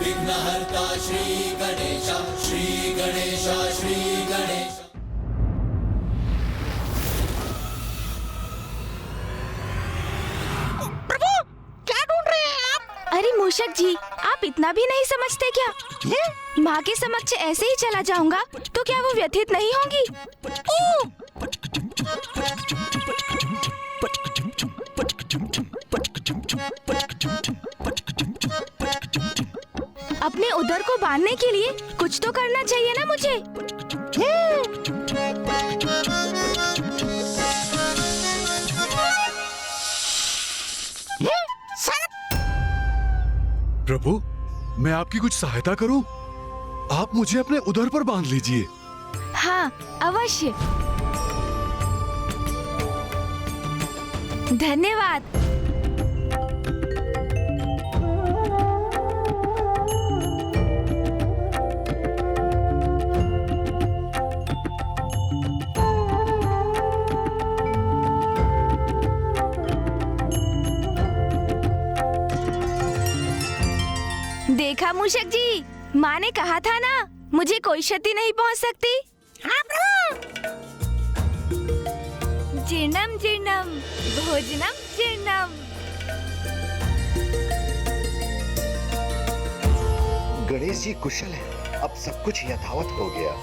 विघ्नहर्ता श्री गणेश, श्री गणेश, श्री गणेश। प्रभु, क्या ढूंढ रहे हैं आप? अरे मूषक जी, आप इतना भी नहीं समझते क्या? माँ के समक्ष ऐसे ही चला जाऊंगा तो क्या वो व्यथित नहीं होंगी? अपने उदर को बांधने के लिए कुछ तो करना चाहिए ना मुझे। प्रभु, मैं आपकी कुछ सहायता करूं? आप मुझे अपने उदर पर बांध लीजिए। हाँ, अवश्य। धन्यवाद। देखा मूषक जी, माँ ने कहा था ना, मुझे कोई क्षति नहीं पहुँच सकती। हाँ प्रभु। जीर्णम जीर्णम भोजनम जीर्णम। गणेश जी कुशल है, अब सब कुछ यथावत हो गया।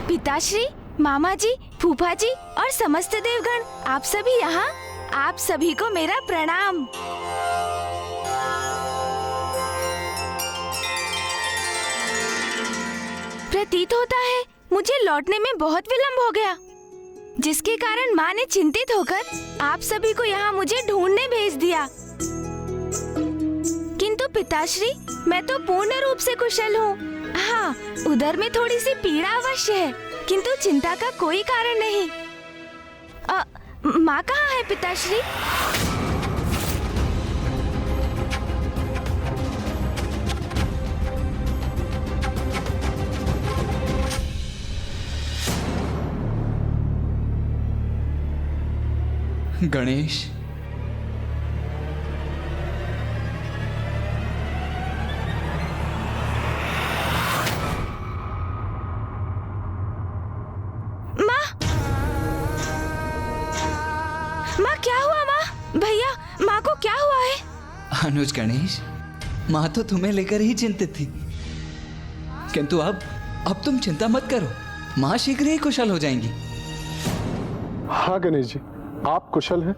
पिताश्री, मामा जी, फूफा जी और समस्त देवगण, आप सभी यहाँ। आप सभी को मेरा प्रणाम। प्रतीत होता है मुझे लौटने में बहुत विलंब हो गया, जिसके कारण माँ ने चिंतित होकर आप सभी को यहाँ मुझे ढूंढने भेज दिया। किंतु पिताश्री, मैं तो पूर्ण रूप से कुशल हूँ। हाँ, उधर में थोड़ी सी पीड़ा अवश्य है, किंतु चिंता का कोई कारण नहीं। माँ कहाँ है पिताश्री? गणेश, माँ क्या हुआ? माँ, भैया, माँ को क्या हुआ है? अनुज गणेश, माँ तो तुम्हें लेकर ही चिंतित थी, किंतु अब तुम चिंता मत करो, माँ शीघ्र ही कुशल हो जाएंगी। हाँ गणेश जी, आप कुशल हैं,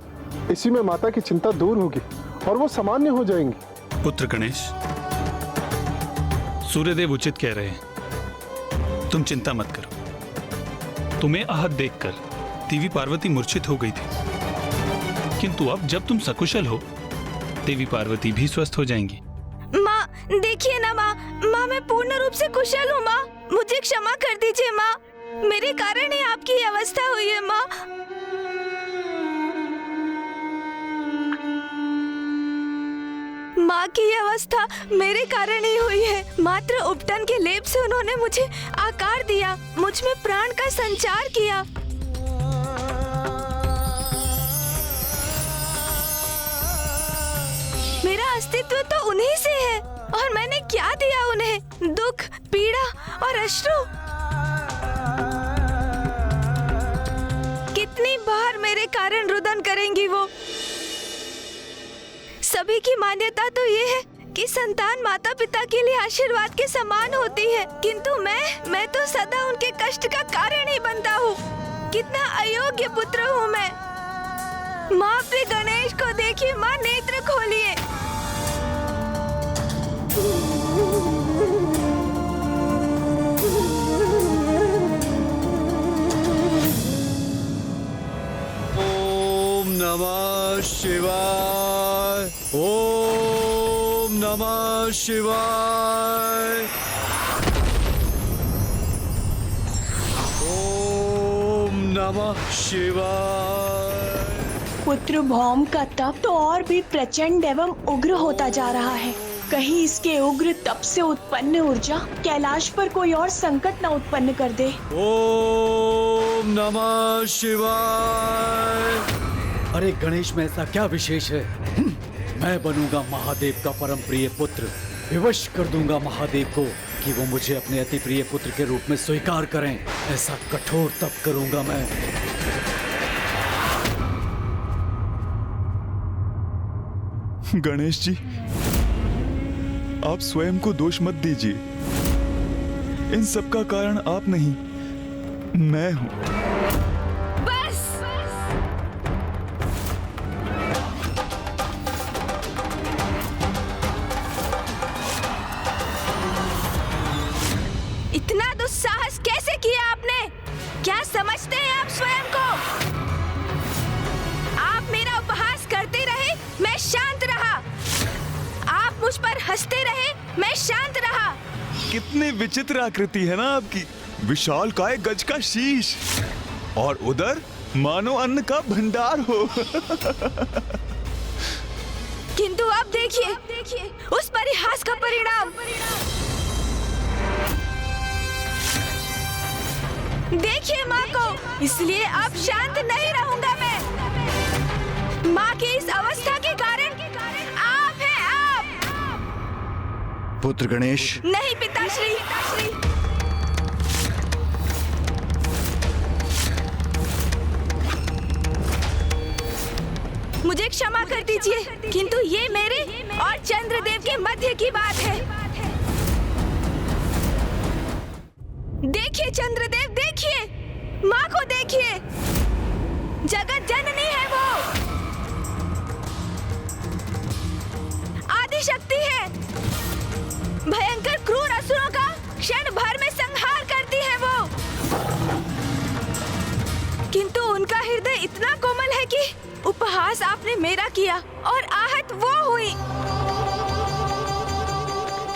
इसी में माता की चिंता दूर होगी और वो सामान्य हो जाएंगी। पुत्र गणेश, सूर्यदेव उचित कह रहे हैं, तुम चिंता मत करो। तुम्हें आहत देखकर देवी पार्वती मूर्छित हो गई थी, किंतु अब जब तुम सकुशल हो, देवी पार्वती भी स्वस्थ हो जाएंगी। माँ, देखिए ना माँ, मैं पूर्ण रूप से कुशल हूँ। माँ, मुझे क्षमा कर दीजिए माँ, मेरे कारण ही आपकी ये अवस्था हुई है। माँ, माँ की ये अवस्था मेरे कारण ही हुई है। मात्र उपटन के लेप से उन्होंने मुझे आकार दिया, मुझ में प्राण का संचार किया। मेरा अस्तित्व तो उन्हीं से है, और मैंने क्या दिया उन्हें? दुख, पीड़ा और अश्रु। कितनी बार मेरे कारण रुदन करेंगी वो? सभी की मान्यता तो ये है कि संतान माता पिता के लिए आशीर्वाद के समान होती है, किंतु मैं तो सदा उनके कष्ट का कारण ही बनता हूँ। कितना अयोग्य पुत्र हूँ मैं। माँ, अपने गणेश को देखिए। माँ, नेत्र खोलिए। ओम नमः शिवाय, ओम नमः शिवाय, नमः शिवाय। पुत्र भौम का तप तो और भी प्रचंड एवं उग्र होता जा रहा है। कहीं इसके उग्र तप से उत्पन्न ऊर्जा कैलाश पर कोई और संकट न उत्पन्न कर दे। ओम नमः शिवाय। अरे गणेश में ऐसा क्या विशेष है? मैं बनूंगा महादेव का परम प्रिय पुत्र। विवश कर दूंगा महादेव को कि वो मुझे अपने अति प्रिय पुत्र के रूप में स्वीकार करें। ऐसा कठोर तप करूंगा मैं। गणेश जी, आप स्वयं को दोष मत दीजिए। इन सब का कारण आप नहीं, मैं हूं। बस इतना दुस्साहस कैसे किया आपने? क्या समझते हैं आप स्वयं को? आप मेरा उपहास करते रहे, मैं शांत रहा। आप मुझ पर हंसते रहे, मैं शांत रहा। कितनी विचित्र आकृति है ना आपकी। विशाल काय गज का शीश और उधर मानो अन्न का भंडार हो। किंतु अब देखिए उस परिहास का परिणाम। देखिए माँ को, इसलिए अब शांत नहीं रहूंगा मैं। माँ की इस अवस्था के कारण आप हैं, आप। पुत्र गणेश। नहीं पिताश्री। मुझे क्षमा कर दीजिए, किंतु ये मेरे और चंद्रदेव के मध्य की बात है। देखिए चंद्रदेव, देखिए माँ को, देखिए जगत जननी है वो, आदि शक्ति है। भयंकर क्रूर असुरों का क्षण भर में संहार करती है वो। किंतु उनका हृदय इतना कोमल है कि उपहास आपने मेरा किया और आहत वो हुई।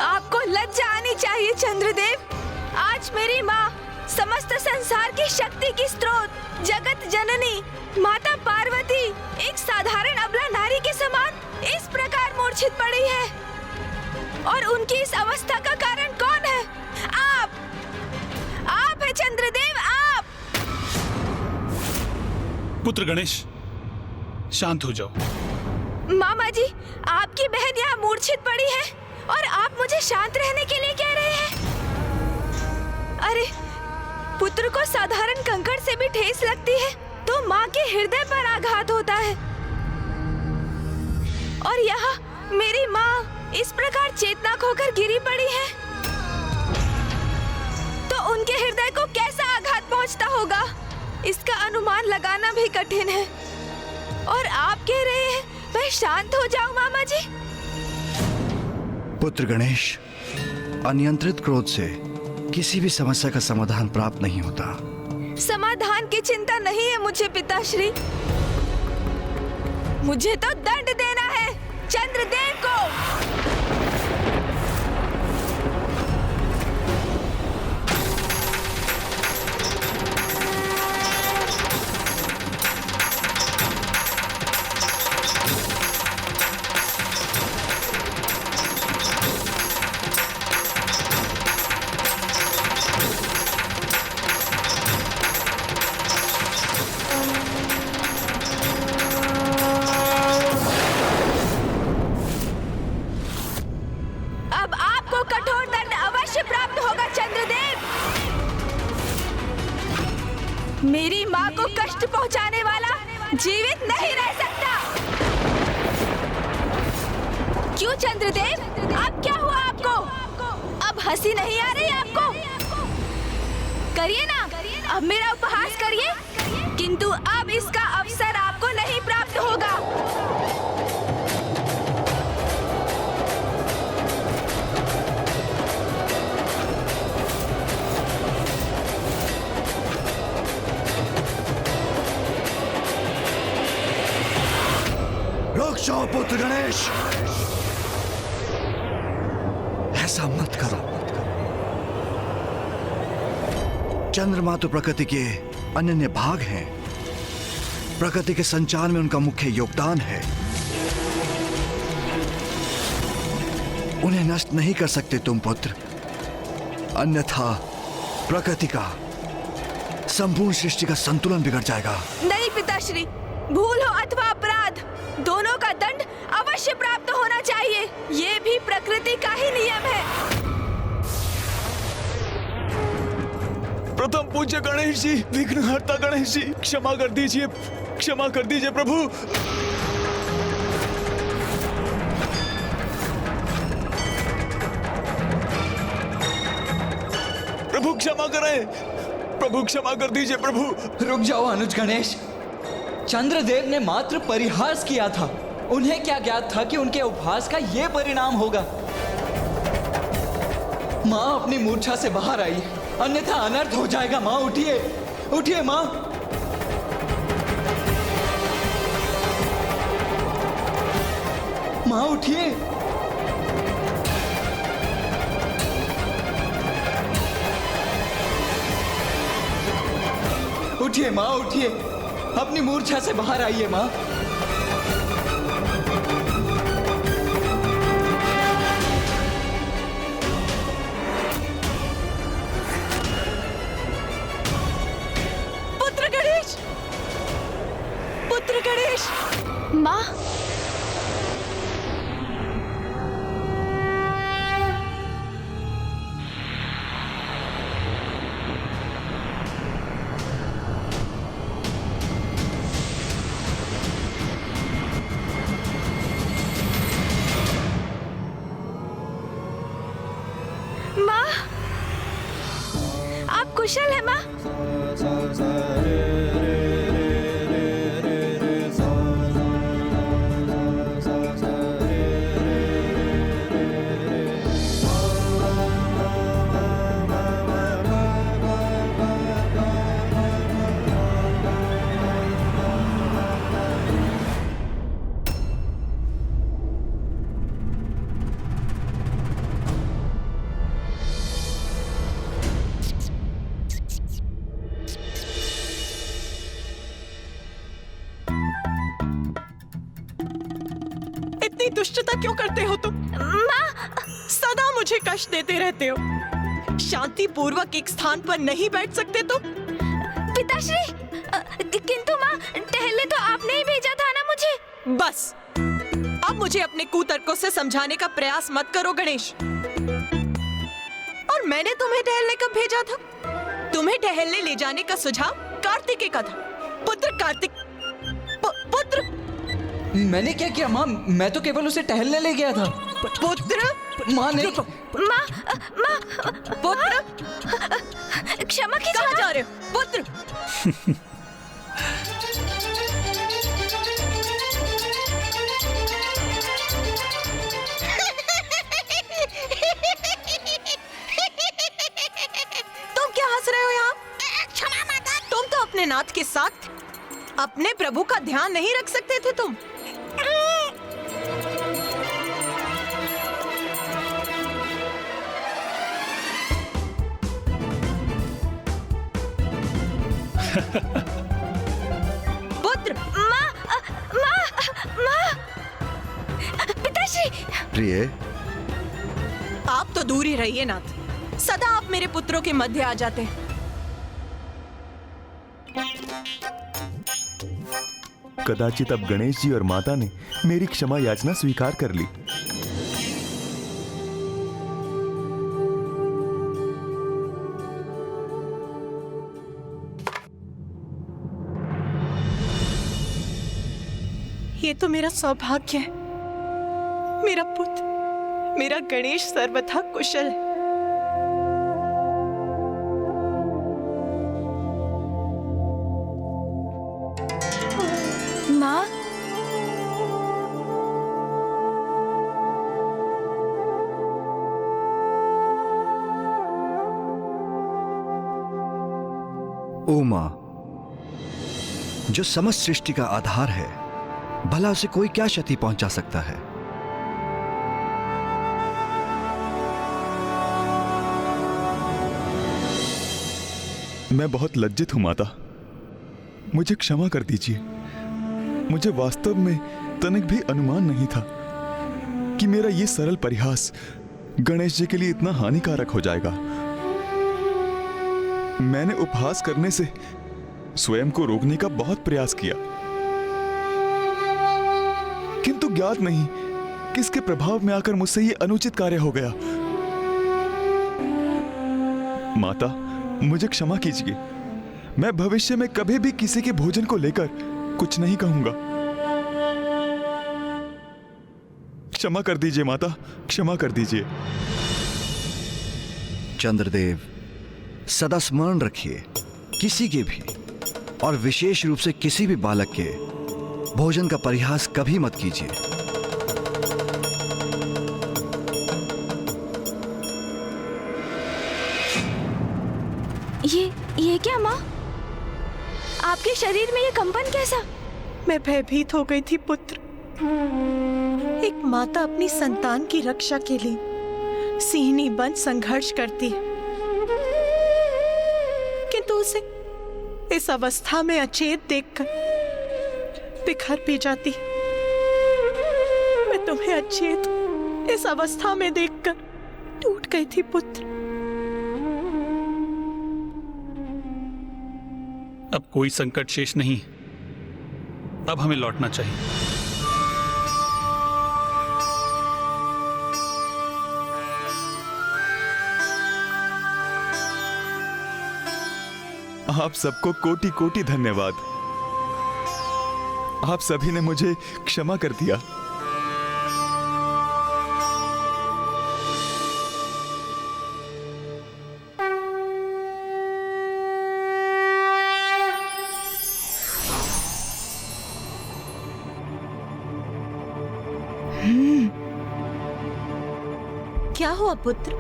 आपको लज्जा आनी चाहिए चंद्रदेव। आज मेरी माँ, समस्त संसार की शक्ति की स्रोत, जगत जननी माता पार्वती एक साधारण अबला नारी के समान इस प्रकार मूर्छित पड़ी है। और उनकी इस अवस्था का कारण कौन है? आप है चंद्रदेव, आप। पुत्र गणेश, शांत हो जाओ। मामा जी, आपकी बहन यहाँ मूर्छित पड़ी है और आप मुझे शांत रहने के लिए कह रहे हैं। अरे, पुत्र को साधारण कंकड़ से भी ठेस लगती है तो माँ के हृदय पर आघात होता है। और यहाँ मेरी माँ इस प्रकार चेतना खोकर गिरी पड़ी है तो उनके हृदय को कैसा आघात पहुँचता होगा, इसका अनुमान लगाना भी कठिन है। और आप कह रहे हैं मैं शांत हो जाऊं मामा जी? पुत्र गणेश, अनियंत्रित क्रोध से किसी भी समस्या का समाधान प्राप्त नहीं होता। समाधान की चिंता नहीं है मुझे पिताश्री। मुझे तो दंड देना है चंद्रदेव को। मेरी माँ को कष्ट पहुँचाने वाला जीवित नहीं रह सकता। क्यों चंद्रदेव, अब क्या हुआ आपको? अब हंसी नहीं आ रही आपको? करिए ना, अब मेरा उपहास करिए, किंतु अब इसका अवसर आपको नहीं प्राप्त होगा। रुक जाओ पुत्र गणेश, ऐसा मत करो। चंद्रमा तो प्रकृति के अनन्य भाग हैं। प्रकृति के संचार में उनका मुख्य योगदान है। उन्हें नष्ट नहीं कर सकते तुम पुत्र, अन्यथा प्रकृति का, संपूर्ण सृष्टि का संतुलन बिगड़ जाएगा। नहीं पिताश्री, भूल हो अथवा अपराध, दोनों का दंड अवश्य प्राप्त होना चाहिए। ये भी प्रकृति का ही नियम है। प्रथम पूज्य गणेश जी, विघ्नहर्ता गणेश जी, क्षमा कर दीजिए, क्षमा कर दीजिए प्रभु। प्रभु क्षमा करें, प्रभु क्षमा कर दीजिए प्रभु। रुक जाओ अनुज गणेश। चंद्रदेव ने मात्र परिहास किया था। उन्हें क्या ज्ञात था कि उनके उपहास का ये परिणाम होगा। माँ अपनी मूर्छा से बाहर आई, अन्यथा अनर्थ हो जाएगा। माँ उठिए, उठिए माँ। माँ उठिए। उठिए माँ, उठिए, अपनी मूर्छा से बाहर आइए माँ। पुत्र गणेश, पुत्र गणेश। माँ, माँ, आप कुशल है माँ? इतनी दुष्टता क्यों करते हो तुम? माँ, सदा मुझे कष्ट देते रहते हो। शांति पूर्वक एक स्थान पर नहीं बैठ सकते तो? पिताश्री, किंतु माँ, टहलने तो आपने ही भेजा था ना मुझे। बस, अब मुझे अपने कुतर्कों से समझाने का प्रयास मत करो गणेश। और मैंने तुम्हें टहलने कब भेजा था? तुम्हें टहलने ले जाने का सुझाव कार्तिकेय का था। पुत्र कार्तिक, पुत्र। मैंने क्या किया माँ? मैं तो केवल उसे टहलने ले गया था। पुत्र, माँ नहीं। माँ, माँ, पुत्र, क्षमा कीजिए। कहाँ जा रहे हो पुत्र? तुम क्या हंस रहे हो यहाँ? क्षमा माता। तुम तो अपने नाथ के साथ अपने प्रभु का ध्यान नहीं रख सकते थे तुम। पुत्र, माँ, माँ, माँ, पिताश्री। प्रिय, आप तो दूर ही रहिए नाथ। सदा आप मेरे पुत्रों के मध्य आ जाते हैं। कदाचित अब गणेश जी और माता ने मेरी क्षमा याचना स्वीकार कर ली। ये तो मेरा सौभाग्य है। मेरा पुत्र, मेरा गणेश सर्वथा कुशल है। माँ, उमा, जो समस्त सृष्टि का आधार है, भला उसे कोई क्या क्षति पहुंचा सकता है? मैं बहुत लज्जित हूं माता। मुझे क्षमा कर दीजिए। मुझे वास्तव में तनिक भी अनुमान नहीं था कि मेरा ये सरल परिहास गणेश जी के लिए इतना हानिकारक हो जाएगा। मैंने उपहास करने से स्वयं को रोकने का बहुत प्रयास किया, किंतु ज्ञात नहीं किसके प्रभाव में आकर मुझसे ये अनुचित कार्य हो गया। माता, मुझे क्षमा कीजिए। मैं भविष्य में कभी भी किसी के भोजन को लेकर कुछ नहीं कहूंगा। क्षमा कर दीजिए माता, क्षमा कर दीजिए। चंद्रदेव, सदा स्मरण रखिए, किसी के भी और विशेष रूप से किसी भी बालक के भोजन का परिहास कभी मत कीजिए। ये क्या माँ? आपके शरीर में ये कंपन कैसा? मैं भयभीत हो गई थी पुत्र। एक माता अपनी संतान की रक्षा के लिए सिंहनी बन संघर्ष करती है, किंतु उसे इस अवस्था में अचेत देखकर बिखर भी जाती है। मैं तुम्हें अचेत इस अवस्था में देखकर टूट गई थी पुत्र। अब कोई संकट शेष नहीं, अब हमें लौटना चाहिए। आप सबको कोटि कोटि धन्यवाद। आप सभी ने मुझे क्षमा कर दिया। क्या हुआ पुत्र?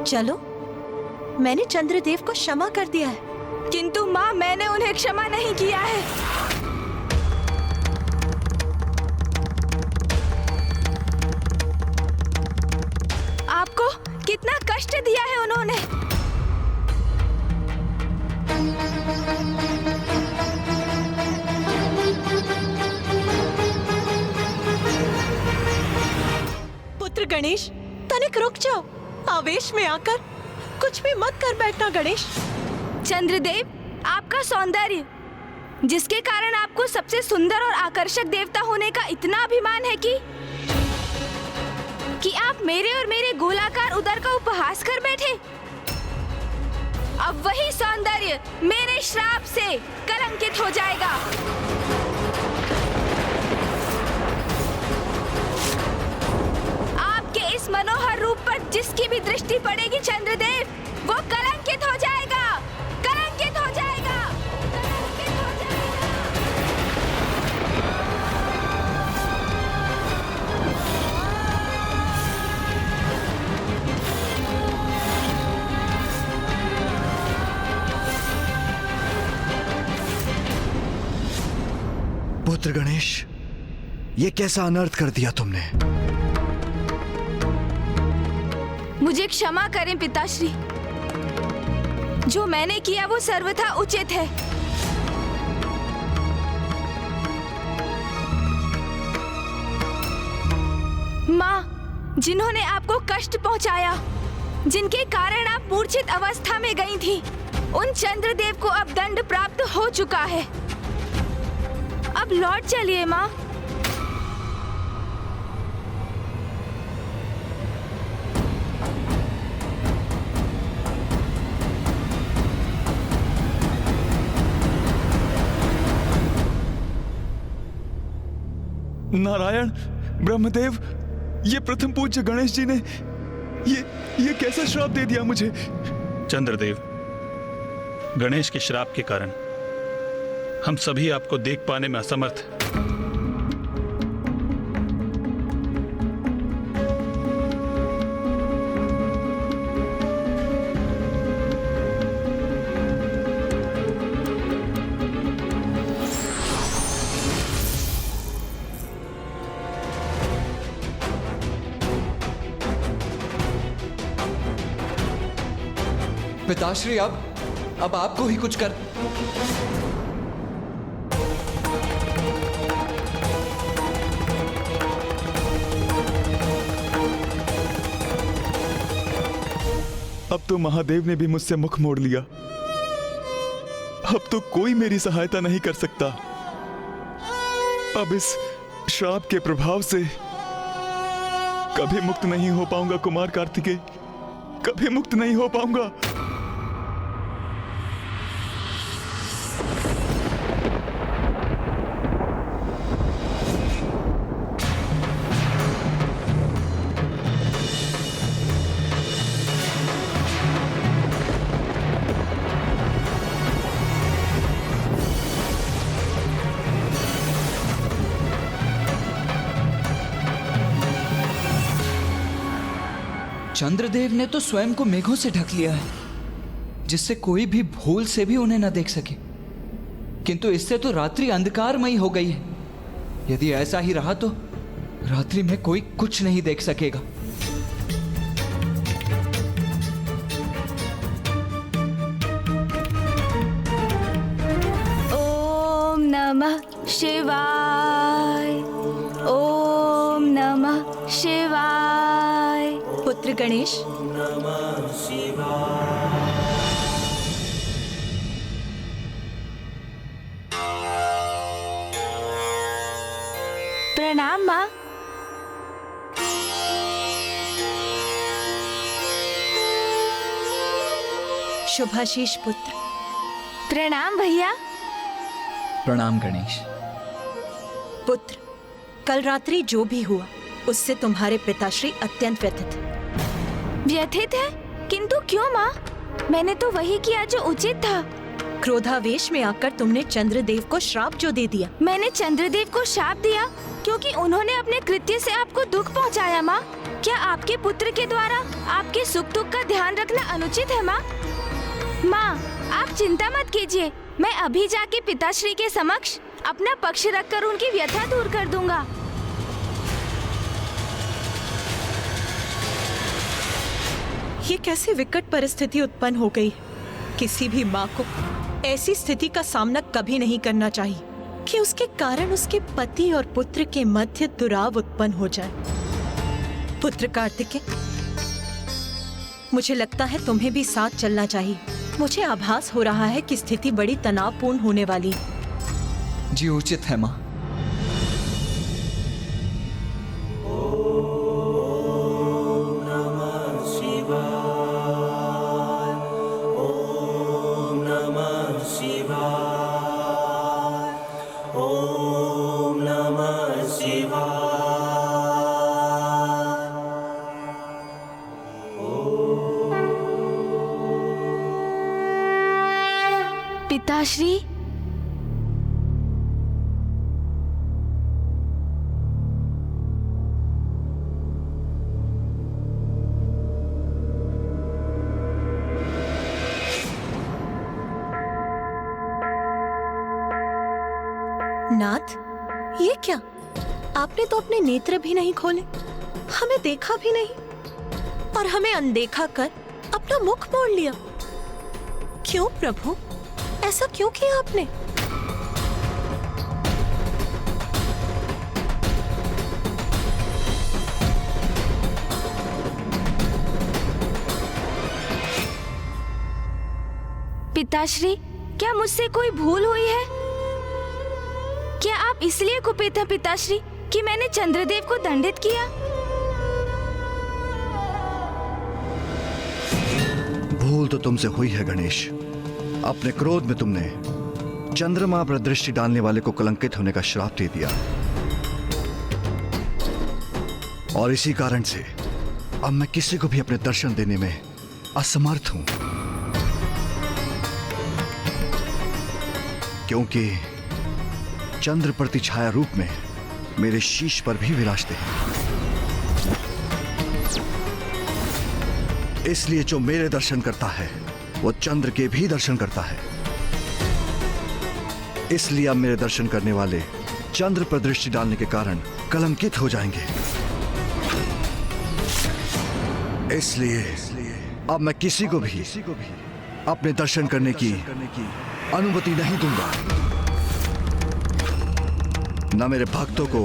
चलो, मैंने चंद्रदेव को क्षमा कर दिया है। किंतु माँ, मैंने उन्हें क्षमा नहीं किया है। आपको कितना कष्ट दिया है उन्होंने। पुत्र गणेश, तनिक रुक जाओ। आवेश में आकर कुछ भी मत कर बैठना गणेश। चंद्रदेव, आपका सौंदर्य, जिसके कारण आपको सबसे सुंदर और आकर्षक देवता होने का इतना अभिमान है कि आप मेरे और मेरे गोलाकार उदर का उपहास कर बैठे। अब वही सौंदर्य मेरे श्राप से कलंकित हो जाएगा। आपके इस मनोहर रूप पर जिसकी भी दृष्टि पड़ेगी चंद्रदेव, वो कलंकित हो जाएगा, कलंकित हो जाएगा, कलंकित हो जाएगा। पुत्र गणेश, ये कैसा अनर्थ कर दिया तुमने? मुझे क्षमा करें पिताश्री। जो मैंने किया वो सर्वथा उचित है। माँ, जिन्होंने आपको कष्ट पहुंचाया, जिनके कारण आप मूर्छित अवस्था में गई थी, उन चंद्रदेव को अब दंड प्राप्त हो चुका है। अब लौट चलिए माँ। नारायण, ब्रह्मदेव, ये प्रथम पूज्य गणेश जी ने ये कैसा श्राप दे दिया मुझे? चंद्रदेव, गणेश के श्राप के कारण हम सभी आपको देख पाने में असमर्थ हैं। पिताश्री, अब आपको ही कुछ कर। अब तो महादेव ने भी मुझसे मुख मोड़ लिया। अब तो कोई मेरी सहायता नहीं कर सकता। अब इस श्राप के प्रभाव से कभी मुक्त नहीं हो पाऊंगा कुमार कार्तिकेय, कभी मुक्त नहीं हो पाऊंगा। चंद्रदेव ने तो स्वयं को मेघों से ढक लिया है, जिससे कोई भी भूल से भी उन्हें न देख सके। किंतु इससे तो रात्रि अंधकारमयी हो गई है। यदि ऐसा ही रहा तो रात्रि में कोई कुछ नहीं देख सकेगा। ओम नमः शिवाय, ओम नमः शिवाय। पुत्र गणेश, प्रणाम माँ। शुभाशीष पुत्र। प्रणाम भैया। प्रणाम गणेश। पुत्र, कल रात्रि जो भी हुआ उससे तुम्हारे पिताश्री अत्यंत व्यथित हैं। व्यथित है? किंतु क्यों माँ? मैंने तो वही किया जो उचित था। क्रोधावेश में आकर तुमने चंद्रदेव को श्राप जो दे दिया। मैंने चंद्रदेव को श्राप दिया क्योंकि उन्होंने अपने कृत्य से आपको दुख पहुंचाया माँ। क्या आपके पुत्र के द्वारा आपके सुख दुख का ध्यान रखना अनुचित है माँ? माँ, आप चिंता मत कीजिए, मैं अभी जाके पिताश्री के समक्ष अपना पक्ष रखकर उनकी व्यथा दूर कर दूंगा। ये कैसी विकट परिस्थिति उत्पन्न हो गई है। किसी भी माँ को ऐसी स्थिति का सामना कभी नहीं करना चाहिए कि उसके कारण उसके पति और पुत्र के मध्य दुराव उत्पन्न हो जाए। पुत्र कार्तिकेय, मुझे लगता है तुम्हें भी साथ चलना चाहिए। मुझे आभास हो रहा है कि स्थिति बड़ी तनावपूर्ण होने वाली है। जी उचित है माँ। पिताश्री, नाथ, ये क्या? आपने तो अपने नेत्र भी नहीं खोले, हमें देखा भी नहीं और हमें अनदेखा कर अपना मुख मोड़ लिया। क्यों प्रभु, ऐसा क्यों किया आपने? पिताश्री, क्या मुझसे कोई भूल हुई है? क्या आप इसलिए कुपित हैं पिताश्री कि मैंने चंद्रदेव को दंडित किया? भूल तो तुमसे हुई है गणेश। अपने क्रोध में तुमने चंद्रमा पर दृष्टि डालने वाले को कलंकित होने का श्राप दे दिया और इसी कारण से अब मैं किसी को भी अपने दर्शन देने में असमर्थ हूं, क्योंकि चंद्र प्रति छाया रूप में मेरे शीश पर भी विराजते हैं। इसलिए जो मेरे दर्शन करता है वो चंद्र के भी दर्शन करता है। इसलिए अब मेरे दर्शन करने वाले चंद्र पर दृष्टि डालने के कारण कलंकित हो जाएंगे। इसलिए अब मैं किसी को भी अपने दर्शन करने की अनुमति नहीं दूंगा। न मेरे भक्तों को,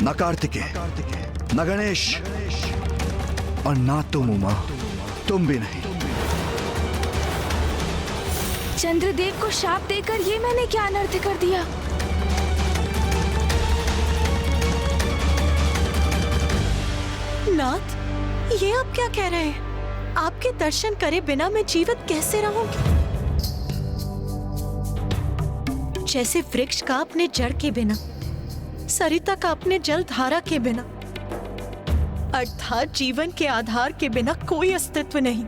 न कार्तिकेय, न गणेश और ना तुम उमा, तुम भी नहीं। चंद्रदेव को शाप देकर ये मैंने क्या अनर्थ कर दिया? नाथ, ये आप क्या कह रहे हैं? आपके दर्शन करे बिना मैं जीवित कैसे रहूंगी? जैसे वृक्ष का अपने जड़ के बिना, सरिता का अपने जल धारा के बिना, अर्थात जीवन के आधार के बिना कोई अस्तित्व नहीं,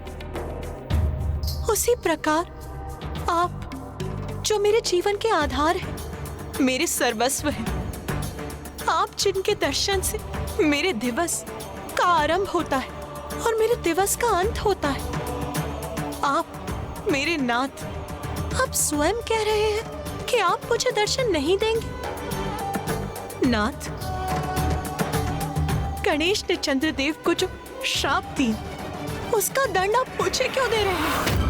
उसी प्रकार आप जो मेरे जीवन के आधार हैं, मेरे सर्वस्व हैं, आप जिनके दर्शन से मेरे दिवस का आरंभ होता है और मेरे दिवस का अंत होता है, आप मेरे नाथ, आप स्वयं कह रहे हैं कि आप मुझे दर्शन नहीं देंगे। नाथ, गणेश ने चंद्रदेव को जो श्राप दी, उसका दंड आप मुझे क्यों दे रहे हैं?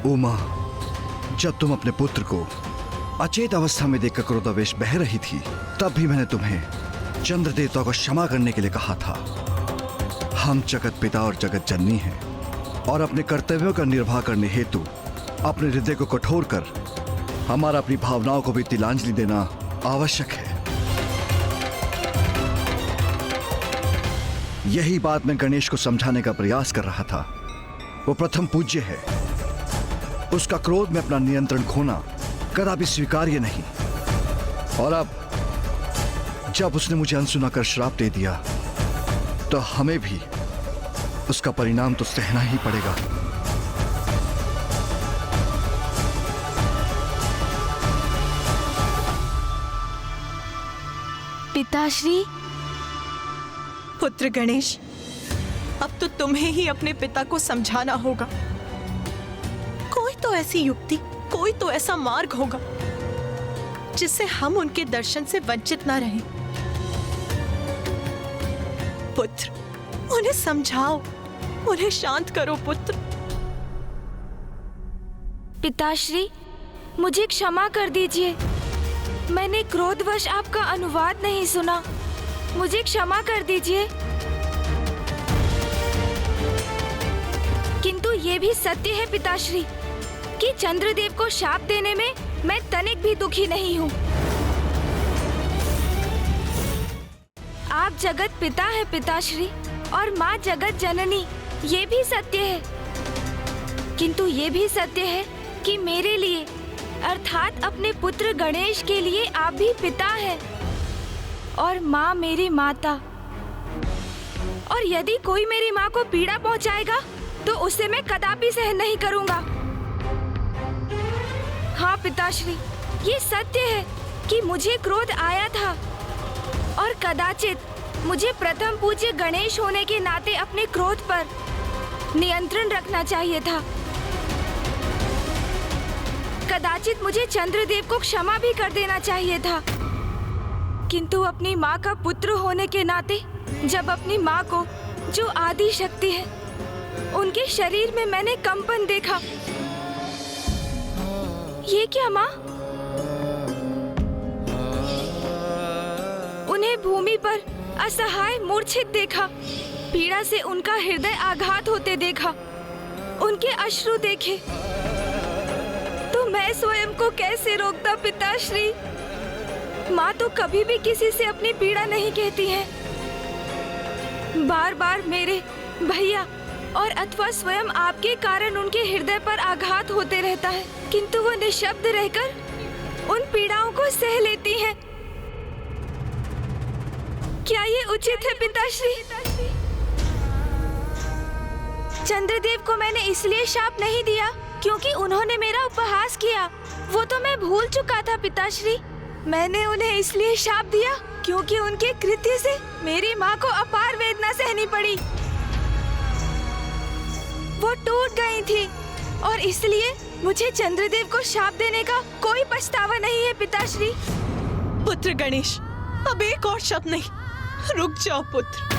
उमा, जब तुम अपने पुत्र को अचेत अवस्था में देखकर क्रोधावेश बह रही थी, तब भी मैंने तुम्हें चंद्र देवता को क्षमा करने के लिए कहा था। हम जगत पिता और जगत जननी हैं और अपने कर्तव्यों का निर्वाह करने हेतु अपने हृदय को कठोर कर हमारा अपनी भावनाओं को भी तिलांजलि देना आवश्यक है। यही बात मैं गणेश को समझाने का प्रयास कर रहा था। वो प्रथम पूज्य है, उसका क्रोध में अपना नियंत्रण खोना कदापि स्वीकार्य नहीं। और अब जब उसने मुझे अनसुना कर श्राप दे दिया, तो हमें भी उसका परिणाम तो सहना ही पड़ेगा। पिताश्री। पुत्र गणेश, अब तो तुम्हें ही अपने पिता को समझाना होगा। कोई तो ऐसी युक्ति, कोई तो ऐसा मार्ग होगा जिससे हम उनके दर्शन से वंचित ना रहें। पुत्र, उन्हें समझाओ, उन्हें शांत करो पुत्र। पिताश्री, मुझे क्षमा कर दीजिए। मैंने क्रोधवश आपका अनुवाद नहीं सुना। मुझे क्षमा कर दीजिए। किंतु ये भी सत्य है पिताश्री कि चंद्रदेव को शाप देने में मैं तनिक भी दुखी नहीं हूँ। आप जगत पिता है पिताश्री और माँ जगत जननी, ये भी सत्य है। किंतु ये भी सत्य है कि मेरे लिए अर्थात अपने पुत्र गणेश के लिए आप भी पिता हैं और माँ मेरी माता। और यदि कोई मेरी माँ को पीड़ा पहुँचाएगा तो उसे मैं कदापि सहन नहीं करूँगा। हाँ पिताश्री, ये सत्य है कि मुझे क्रोध आया था और कदाचित मुझे प्रथम पूज्य गणेश होने के नाते अपने क्रोध पर नियंत्रण रखना चाहिए था। कदाचित मुझे चंद्रदेव को क्षमा भी कर देना चाहिए था। किंतु अपनी माँ का पुत्र होने के नाते जब अपनी माँ को, जो आदि शक्ति है, उनके शरीर में मैंने कंपन देखा। ये क्या माँ? उन्हें भूमि पर असहाय मूर्छित देखा, पीड़ा से उनका हृदय आघात होते देखा, उनके अश्रु देखे, तो मैं स्वयं को कैसे रोकता पिताश्री? माँ तो कभी भी किसी से अपनी पीड़ा नहीं कहती है। बार बार मेरे भैया और अथवा स्वयं आपके कारण उनके हृदय पर आघात होते रहता है, किंतु वो निशब्द रहकर उन पीड़ाओं को सह लेती हैं। क्या ये उचित है पिताश्री? चंद्रदेव को मैंने इसलिए शाप नहीं दिया क्योंकि उन्होंने मेरा उपहास किया, वो तो मैं भूल चुका था पिताश्री। मैंने उन्हें इसलिए शाप दिया क्योंकि उनके कृत्य से मेरी माँ को अपार वेदना सहनी पड़ी। वो टूट गई थी और इसलिए मुझे चंद्रदेव को शाप देने का कोई पछतावा नहीं है पिताश्री। पुत्र गणेश, अब एक और शब्द नहीं, रुक जाओ पुत्र।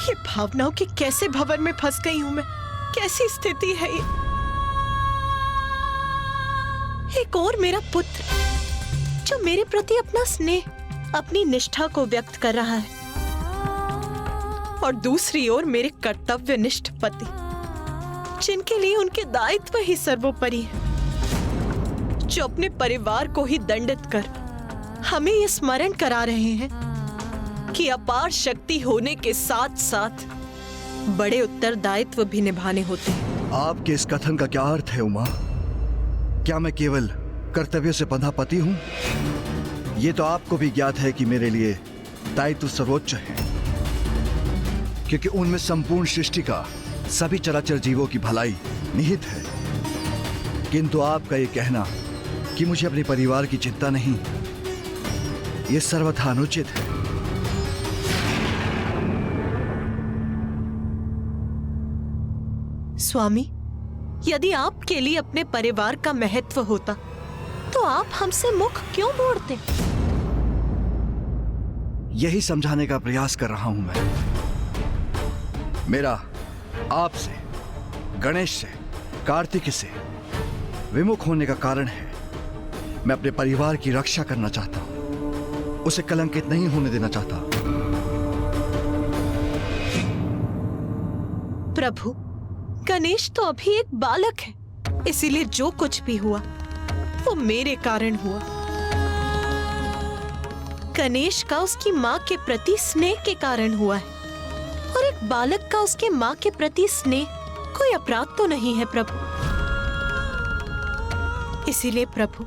ये भावनाओं के कैसे भंवर में फंस गई हूं मैं? कैसी स्थिति है ये? एक और मेरा पुत्र जो मेरे प्रति अपना स्नेह, अपनी निष्ठा को व्यक्त कर रहा है, और दूसरी ओर मेरे कर्तव्यनिष्ठ पति जिनके लिए उनके दायित्व ही सर्वोपरि है, जो अपने परिवार को ही दंडित कर हमें ये स्मरण करा रहे हैं कि अपार शक्ति होने के साथ साथ बड़े उत्तरदायित्व भी निभाने होते हैं। आपके इस कथन का क्या अर्थ है उमा? क्या मैं केवल कर्तव्य से बंधा पति हूं? ये तो आपको भी ज्ञात है कि मेरे लिए दायित्व सर्वोच्च है, क्योंकि उनमें संपूर्ण सृष्टि का, सभी चराचर जीवों की भलाई निहित है। किंतु आपका ये कहना कि मुझे अपने परिवार की चिंता नहीं, ये सर्वथा अनुचित है। स्वामी, यदि आपके लिए अपने परिवार का महत्व होता तो आप हमसे मुख क्यों मोड़ते? यही समझाने का प्रयास कर रहा हूं मैं। मेरा आपसे, गणेश से, कार्तिक से विमुख होने का कारण है मैं अपने परिवार की रक्षा करना चाहता हूं, उसे कलंकित नहीं होने देना चाहता। प्रभु, गणेश तो अभी एक बालक है, इसीलिए जो कुछ भी हुआ वो मेरे कारण हुआ। गणेश का उसकी माँ के प्रति स्नेह के कारण हुआ है, और एक बालक का उसके माँ के प्रति स्नेह कोई अपराध तो नहीं है प्रभु। इसीलिए प्रभु,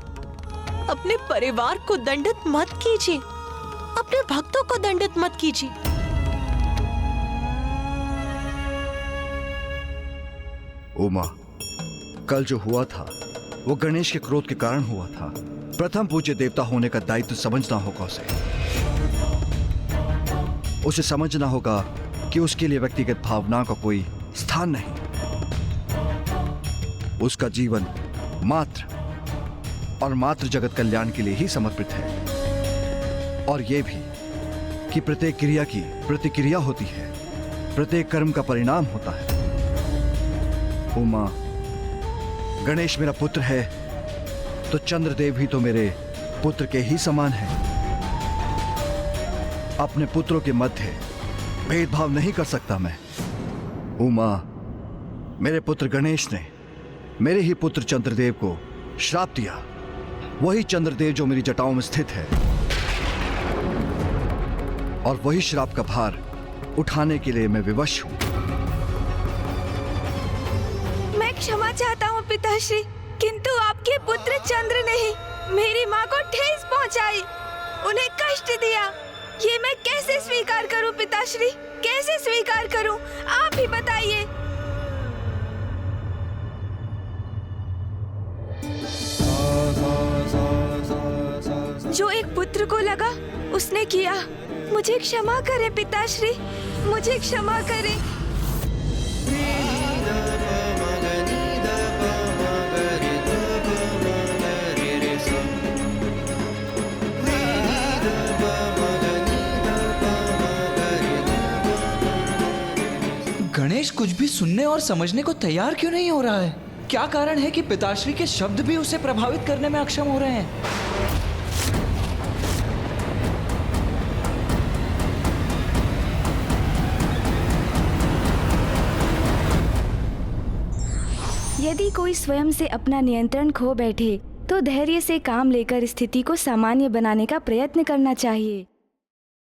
अपने परिवार को दंडित मत कीजिए, अपने भक्तों को दंडित मत कीजिए। उमा, कल जो हुआ था वो गणेश के क्रोध के कारण हुआ था। प्रथम पूज्य देवता होने का दायित्व समझना होगा उसे समझना होगा कि उसके लिए व्यक्तिगत भावनाओं का कोई स्थान नहीं। उसका जीवन मात्र और मात्र जगत कल्याण के लिए ही समर्पित है, और यह भी कि प्रत्येक क्रिया की प्रतिक्रिया होती है, प्रत्येक कर्म का परिणाम होता है। उमा, गणेश मेरा पुत्र है तो चंद्रदेव भी तो मेरे पुत्र के ही समान है। अपने पुत्रों के मध्य भेदभाव नहीं कर सकता मैं। उमा, मेरे पुत्र गणेश ने मेरे ही पुत्र चंद्रदेव को श्राप दिया, वही चंद्रदेव जो मेरी जटाओं में स्थित है, और वही श्राप का भार उठाने के लिए मैं विवश हूं। मैं क्षमा चाहता हूँ पिताश्री, किंतु आपके पुत्र चंद्र ने ही मेरी माँ को ठेस पहुँचाई, उन्हें कष्ट दिया। ये मैं कैसे स्वीकार करूँ पिताश्री, कैसे स्वीकार करूँ? आप ही बताइए। जो एक पुत्र को लगा उसने किया। मुझे क्षमा करें पिताश्री, मुझे क्षमा करें। गणेश कुछ भी सुनने और समझने को तैयार क्यों नहीं हो रहा है? क्या कारण है कि पिताश्री के शब्द भी उसे प्रभावित करने में अक्षम हो रहे हैं? यदि कोई स्वयं से अपना नियंत्रण खो बैठे तो धैर्य से काम लेकर स्थिति को सामान्य बनाने का प्रयत्न करना चाहिए।